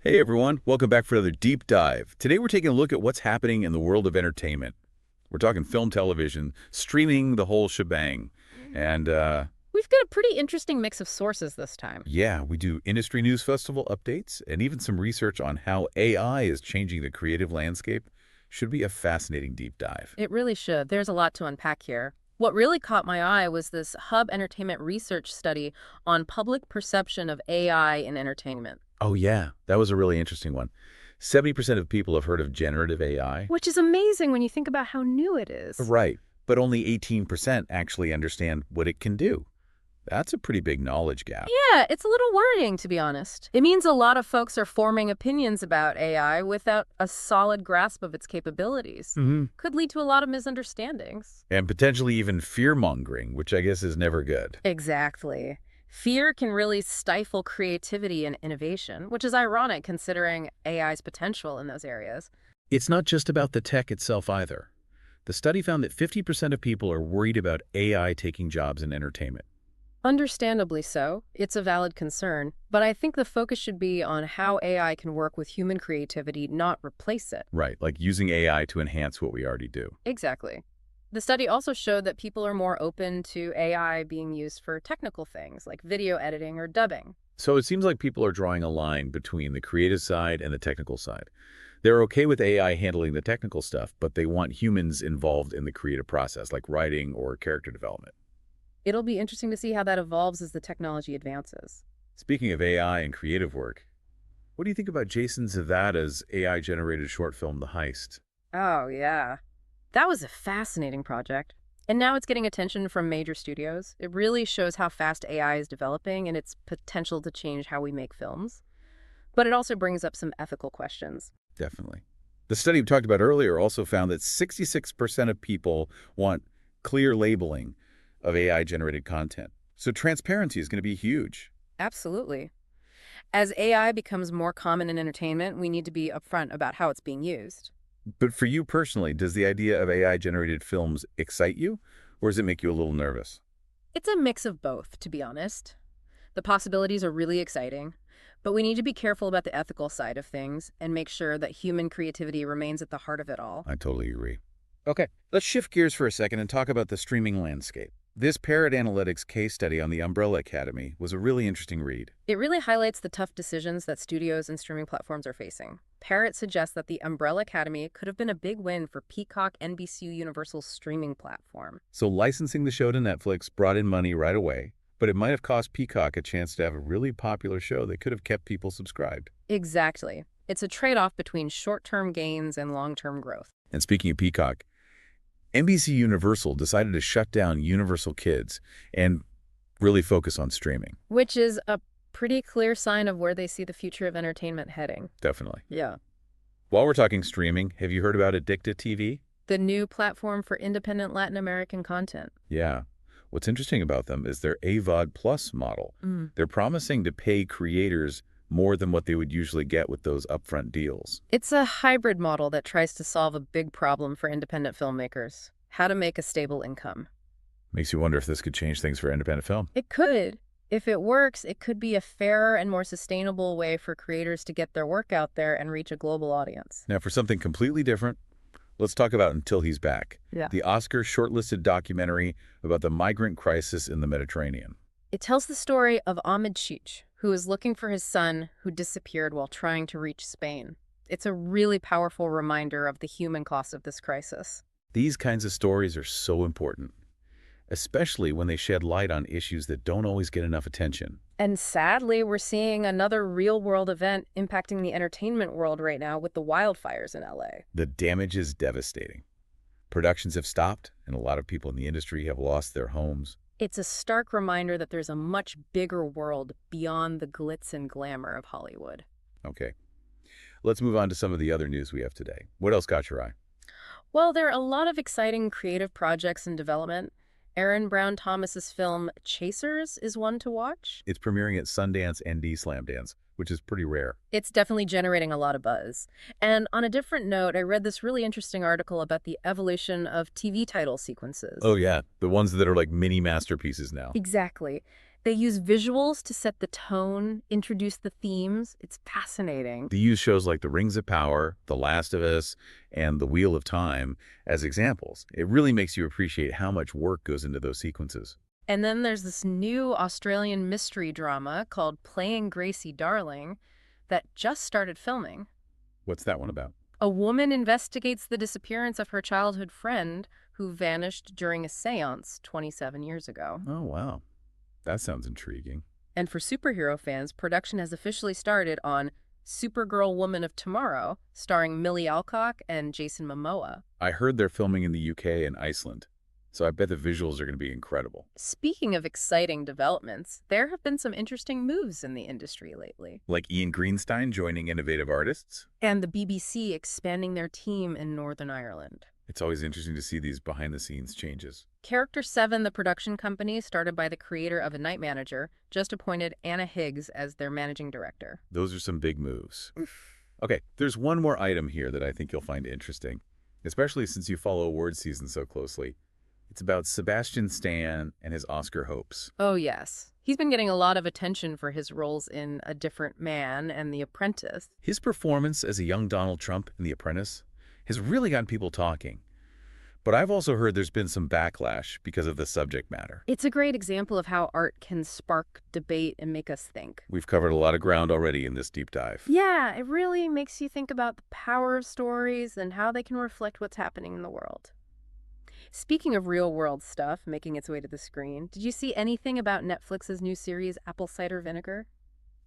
Hey everyone, welcome back for another deep dive. Today we're taking a look at what's happening in the world of entertainment. We're talking film, television, streaming, the whole shebang. And We've got a pretty interesting mix of sources this time. yeah, we do industry news festival updates and even some research on how AI is changing the creative landscape. Should be a fascinating deep dive. It really should. There's a lot to unpack here. What really caught my eye was this Hub Entertainment research study on public perception of AI in entertainment. Oh yeah, that was a really interesting one. 70% of people have heard of generative AI. Which is amazing when you think about how new it is. Right, but only 18% actually understand what it can do. That's a pretty big knowledge gap. Yeah, it's a little worrying, to be honest. It means a lot of folks are forming opinions about AI without a solid grasp of its capabilities. Could lead to a lot of misunderstandings. And potentially even fear-mongering, which I guess is never good. Exactly. Fear can really stifle creativity and innovation, which is ironic considering AI's potential in those areas. It's not just about the tech itself either. The study found that 50% of people are worried about AI taking jobs in entertainment. Understandably so. It's a valid concern, but I think the focus should be on how AI can work with human creativity, not replace it. Right, like using AI to enhance what we already do. Exactly. The study also showed that people are more open to AI being used for technical things like video editing or dubbing. So it seems like people are drawing a line between the creative side and the technical side. They're okay with AI handling the technical stuff, but they want humans involved in the creative process, like writing or character development. It'll be interesting to see how that evolves as the technology advances. Speaking of AI and creative work, what do you think about Jason Zavada's AI-generated short film, The Heist? Oh, yeah. That was a fascinating project. And now it's getting attention from major studios. It really shows how fast AI is developing and its potential to change how we make films. But it also brings up some ethical questions. Definitely. The study we talked about earlier also found that 66% of people want clear labeling of AI-generated content. So transparency is going to be huge. Absolutely. As AI becomes more common in entertainment, we need to be upfront about how it's being used. But for you personally, does the idea of AI-generated films excite you, or does it make you a little nervous? It's a mix of both, to be honest. The possibilities are really exciting, but we need to be careful about the ethical side of things and make sure that human creativity remains at the heart of it all. I totally agree. Okay, let's shift gears for a second and talk about the streaming landscape. This Parrot Analytics case study on the Umbrella Academy was a really interesting read. It really highlights the tough decisions that studios and streaming platforms are facing. Parrot suggests that the Umbrella Academy could have been a big win for Peacock NBC Universal's streaming platform. So licensing the show to Netflix brought in money right away, but it might have cost Peacock a chance to have a really popular show that could have kept people subscribed. Exactly. It's a trade-off between short-term gains and long-term growth. And speaking of Peacock, NBC Universal decided to shut down Universal Kids and really focus on streaming. Which is a pretty clear sign of where they see the future of entertainment heading. Definitely. Yeah. While we're talking streaming, have you heard about Addicted TV? The new platform for independent Latin American content. Yeah. What's interesting about them is their AVOD Plus model. They're promising to pay creators more than what they would usually get with those upfront deals. It's a hybrid model that tries to solve a big problem for independent filmmakers: how to make a stable income. Makes you wonder if this could change things for independent film. It could. If it works, it could be a fairer and more sustainable way for creators to get their work out there and reach a global audience. Now, for something completely different, let's talk about Until He's Back, Yeah. the Oscar shortlisted documentary about the migrant crisis in the Mediterranean. It tells the story of Ahmed Cheech, who is looking for his son who disappeared while trying to reach Spain. It's a really powerful reminder of the human cost of this crisis. These kinds of stories are so important, especially when they shed light on issues that don't always get enough attention. And sadly, we're seeing another real-world event impacting the entertainment world right now with the wildfires in LA. The damage is devastating. Productions have stopped, and a lot of people in the industry have lost their homes. It's a stark reminder that there's a much bigger world beyond the glitz and glamour of Hollywood. Okay, let's move on to some of the other news we have today. What else caught your eye? Well, there are a lot of exciting creative projects in development. Aaron Brown Thomas's film Chasers is one to watch. It's premiering at Sundance and Slamdance, which is pretty rare. It's definitely generating a lot of buzz. And on a different note, I read this really interesting article about the evolution of TV title sequences. Oh yeah, the ones that are like mini masterpieces now. Exactly. They use visuals to set the tone, introduce the themes. It's fascinating. They use shows like The Rings of Power, The Last of Us, and The Wheel of Time as examples. It really makes you appreciate how much work goes into those sequences. And then there's this new Australian mystery drama called Playing Gracie Darling that just started filming. What's that one about? A woman investigates the disappearance of her childhood friend who vanished during a seance 27 years ago. Oh, wow. That sounds intriguing. And for superhero fans, production has officially started on Supergirl Woman of Tomorrow, starring Millie Alcock and Jason Momoa. I heard they're filming in the UK and Iceland, so I bet the visuals are going to be incredible. Speaking of exciting developments, there have been some interesting moves in the industry lately. Like Ian Greenstein joining innovative artists? And the BBC expanding their team in Northern Ireland. It's always interesting to see these behind-the-scenes changes. Character 7, the production company, started by the creator of A Night Manager, just appointed Anna Higgs as their managing director. Those are some big moves. Okay, there's one more item here that I think you'll find interesting, especially since you follow awards season so closely. It's about Sebastian Stan and his Oscar hopes. Oh, yes. He's been getting a lot of attention for his roles in A Different Man and The Apprentice. His performance as a young Donald Trump in The Apprentice has really gotten people talking. But I've also heard there's been some backlash because of the subject matter. It's a great example of how art can spark debate and make us think. We've covered a lot of ground already in this deep dive. Yeah, it really makes you think about the power of stories and how they can reflect what's happening in the world. Speaking of real-world stuff making its way to the screen, did you see anything about Netflix's new series, Apple Cider Vinegar?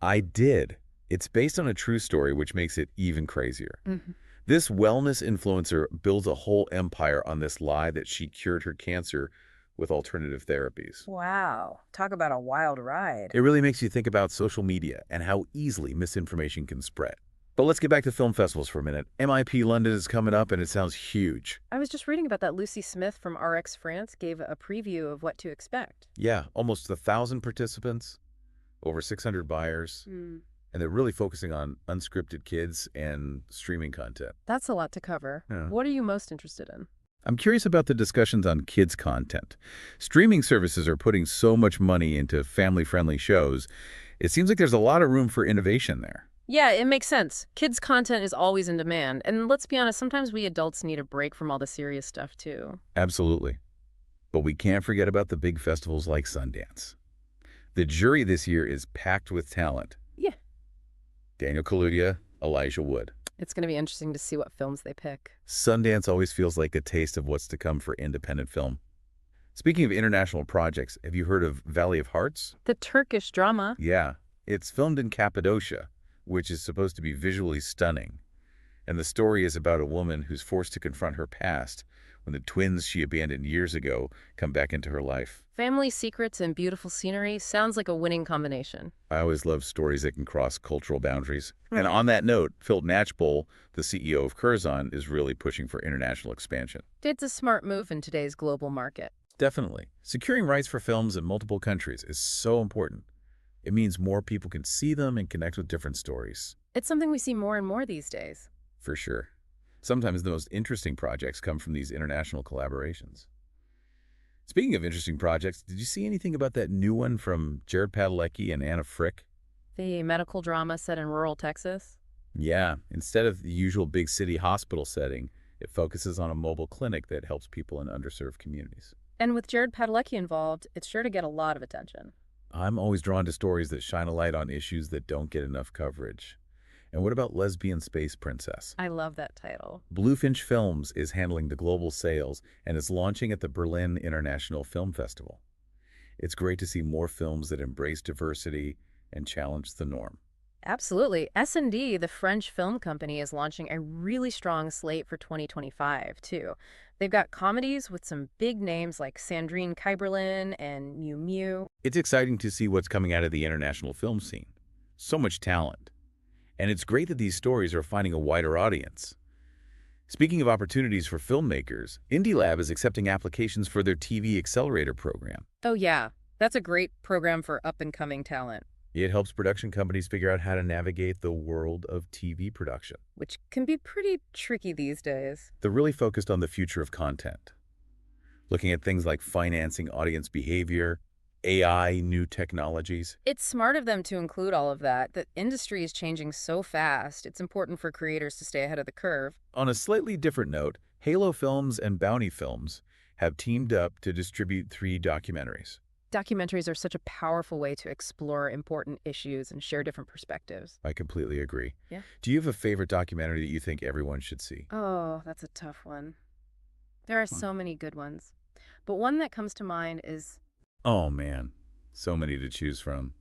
I did. It's based on a true story, which makes it even crazier. Mm-hmm. This wellness influencer builds a whole empire on this lie that she cured her cancer with alternative therapies. Wow. Talk about a wild ride. It really makes you think about social media and how easily misinformation can spread. But let's get back to film festivals for a minute. MIP London is coming up, and it sounds huge. I was just reading about that. Lucy Smith from RX France gave a preview of what to expect. Yeah, almost 1,000 participants, over 600 buyers. And they're really focusing on unscripted kids and streaming content. That's a lot to cover. Yeah. What are you most interested in? I'm curious about the discussions on kids' content. Streaming services are putting so much money into family-friendly shows. It seems like there's a lot of room for innovation there. Yeah, it makes sense. Kids' content is always in demand. And let's be honest, sometimes we adults need a break from all the serious stuff, too. Absolutely. But we can't forget about the big festivals like Sundance. The jury this year is packed with talent. Yeah. Daniel Kaluuya, Elijah Wood. It's going to be interesting to see what films they pick. Sundance always feels like a taste of what's to come for independent film. Speaking of international projects, have you heard of Valley of Hearts? The Turkish drama. Yeah, it's filmed in Cappadocia, which is supposed to be visually stunning. And the story is about a woman who's forced to confront her past when the twins she abandoned years ago come back into her life. Family secrets and beautiful scenery sounds like a winning combination. I always love stories that can cross cultural boundaries. And on that note, Phil Natchbull, the CEO of Curzon, is really pushing for international expansion. It's a smart move in today's global market. Definitely. Securing rights for films in multiple countries is so important. It means more people can see them and connect with different stories. It's something we see more and more these days. For sure. Sometimes the most interesting projects come from these international collaborations. Speaking of interesting projects, did you see anything about that new one from Jared Padalecki and Anna Frick? The medical drama set in rural Texas? Yeah, instead of the usual big city hospital setting, it focuses on a mobile clinic that helps people in underserved communities. And with Jared Padalecki involved, it's sure to get a lot of attention. I'm always drawn to stories that shine a light on issues that don't get enough coverage. And what about Lesbian Space Princess? I love that title. Bluefinch Films is handling the global sales and is launching at the Berlin International Film Festival. It's great to see more films that embrace diversity and challenge the norm. Absolutely. S&D, the French film company, is launching a really strong slate for 2025, too. They've got comedies with some big names like Sandrine Kiberlin and Miu Miu. It's exciting to see what's coming out of the international film scene. So much talent. And it's great that these stories are finding a wider audience. Speaking of opportunities for filmmakers, Indie Lab is accepting applications for their TV Accelerator program. Oh, yeah. That's a great program for up-and-coming talent. It helps production companies figure out how to navigate the world of TV production. Which can be pretty tricky these days. They're really focused on the future of content, looking at things like financing audience behavior, AI, new technologies. It's smart of them to include all of that. The industry is changing so fast, it's important for creators to stay ahead of the curve. On a slightly different note, Halo Films and Bounty Films have teamed up to distribute 3 documentaries. Documentaries are such a powerful way to explore important issues and share different perspectives. I completely agree. Yeah. Do you have a favorite documentary that you think everyone should see? Oh, that's a tough one. There are so many good ones. But one that comes to mind is Oh man, so many to choose from.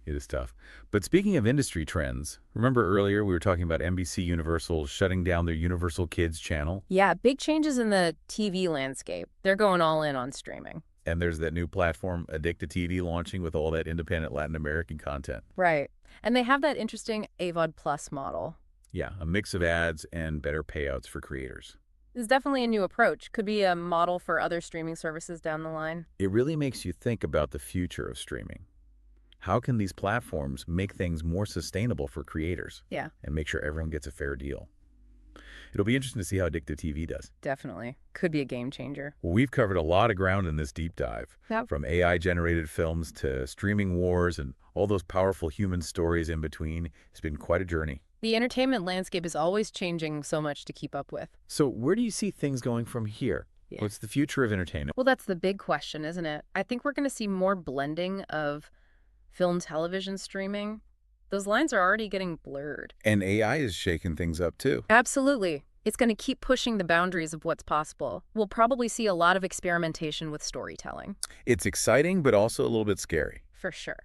It is tough. But speaking of industry trends, remember earlier we were talking about NBC Universal shutting down their Universal Kids channel? yeah, big changes in the TV landscape. They're going all in on streaming. And there's that new platform, Addicted TV, launching with all that independent Latin American content. Right. And they have that interesting AVOD Plus model. Yeah, a mix of ads and better payouts for creators. It's definitely a new approach. Could be a model for other streaming services down the line. It really makes you think about the future of streaming. How can these platforms make things more sustainable for creators? Yeah, And make sure everyone gets a fair deal? It'll be interesting to see how Addicted TV does. definitely. Could be a game changer. Well, we've covered a lot of ground in this deep dive, Yep. from AI-generated films to streaming wars and all those powerful human stories in between. It's been quite a journey. The entertainment landscape is always changing so much to keep up with. So where do you see things going from here? Yeah. What's the future of entertainment? Well, that's the big question, isn't it? I think we're going to see more blending of film, television, streaming. Those lines are already getting blurred. And AI is shaking things up too. Absolutely. It's going to keep pushing the boundaries of what's possible. We'll probably see a lot of experimentation with storytelling. It's exciting, but also a little bit scary. For sure.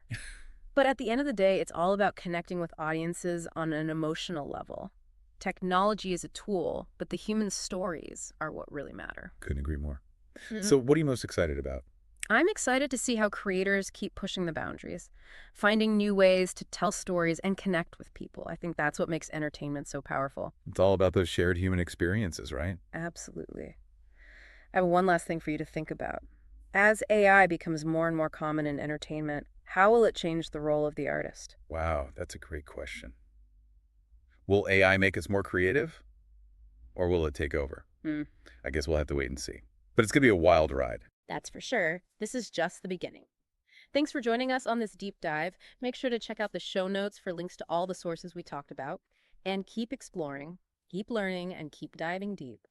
But at the end of the day, it's all about connecting with audiences on an emotional level. Technology is a tool, but the human stories are what really matter. Couldn't agree more. Mhm. So what are you most excited about? I'm excited to see how creators keep pushing the boundaries, finding new ways to tell stories and connect with people. I think that's what makes entertainment so powerful. It's all about those shared human experiences, right? Absolutely. I have one last thing for you to think about. As AI becomes more and more common in entertainment, how will it change the role of the artist? Wow, that's a great question. Will AI make us more creative? Or will it take over? Hmm. I guess we'll have to wait and see. But it's going to be a wild ride. That's for sure. This is just the beginning. Thanks for joining us on this deep dive. Make sure to check out the show notes for links to all the sources we talked about. And keep exploring, keep learning, and keep diving deep.